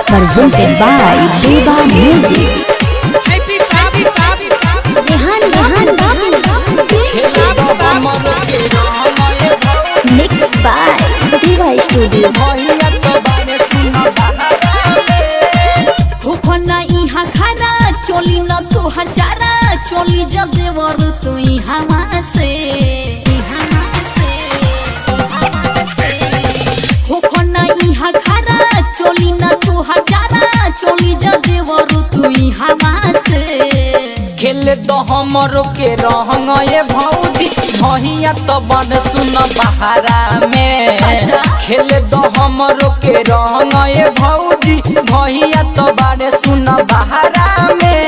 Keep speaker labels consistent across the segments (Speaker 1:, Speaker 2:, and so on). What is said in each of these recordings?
Speaker 1: presented by Deva Music. Mixed by Deva Studio.
Speaker 2: चोली न तो हजारा चोली जदेवर तू हवा से चोली न तू हजारा चोली जदेवर तू हवा से
Speaker 3: खेले तो हमरो के रहंग ये भौजी भैया तो बड़ सुन बहारा में खेले तो हमरो के रहंग ये भौजी भैया तो बड़ सुन बहारा में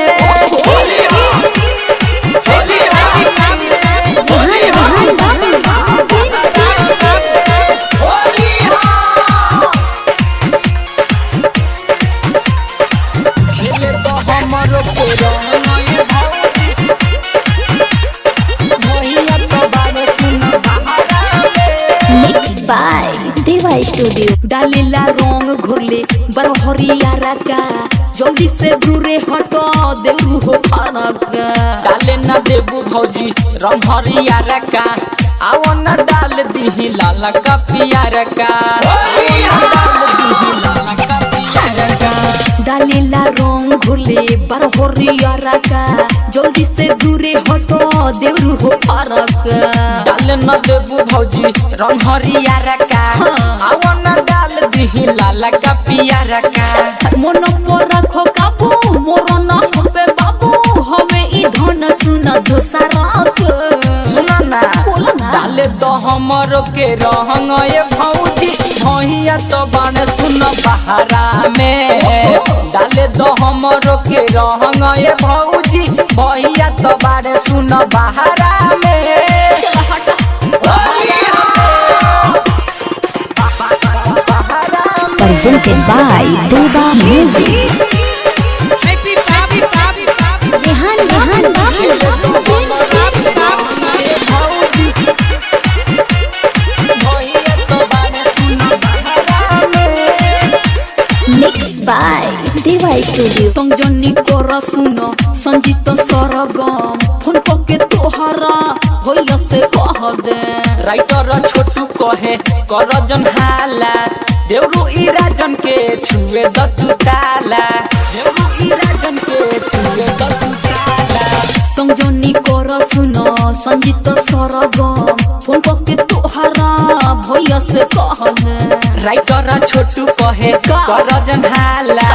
Speaker 3: खेले तो हमरो के रहंग ये भौजी भैया तो बड़ सुन बहारा में
Speaker 1: Mixed by Deva Studio.
Speaker 2: डालेला रंग घोरले बरहरिया रका जल्दी से दूरे हटो देऊ हो फरक
Speaker 3: डाले न देबू भौजी रंग हरिया का आओ न डाल दीही लाला का पियार का
Speaker 2: डालेला रंग घोरले बरहरिया रका जल्दी से दूरे हटो देऊ हो फरक
Speaker 3: डाले न देबू भौजी रंग हरिया का आओ न डाल दीही लाला का पियार का
Speaker 2: मन पर रखो काबू मोर न होबे बाबू हवे ई धन सुन दोसरक
Speaker 3: सुना ना
Speaker 2: बोला ना।
Speaker 3: डाले तो हमरो के रहंग ये भौजी भैया तो बड़ सुन बहारा में डाले तो हमरो के रहंग ये भौजी भैया तो बड़ सुन बहारा में
Speaker 2: चल हटा
Speaker 1: Presented by Deva Music. Mixed by Deva Studio.
Speaker 2: तुम जनी कर सुनो संजीत सरगम फोन पके तोहरा होइया से कह दे
Speaker 3: राइटर छोटू कहे कर जन हाला देवरू ई राजन के छुए दतु ताला देवरू ई राजन के छुए दतु ताला
Speaker 2: तुम जनी कर सुनो संजीत सरगम फोन पके तोहरा होइया से कह दे
Speaker 3: राइटर छोटू कहे कर जन हाला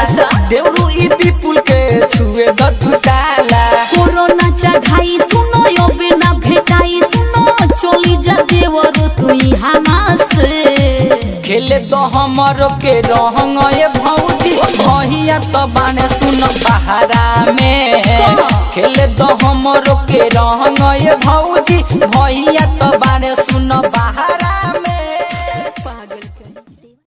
Speaker 3: देवरू ई विपुल के छुए दतु ताला
Speaker 2: कोरोना चढ़ाई सुनो यो बिना भेटाई सुनो चली जा देवर तुई हमास
Speaker 3: खेले तो हमरो के रहंग ये भौजी भैया तो बाने सुन बहारा में खेले तो हमरो के रहंग ये भौजी भैया तो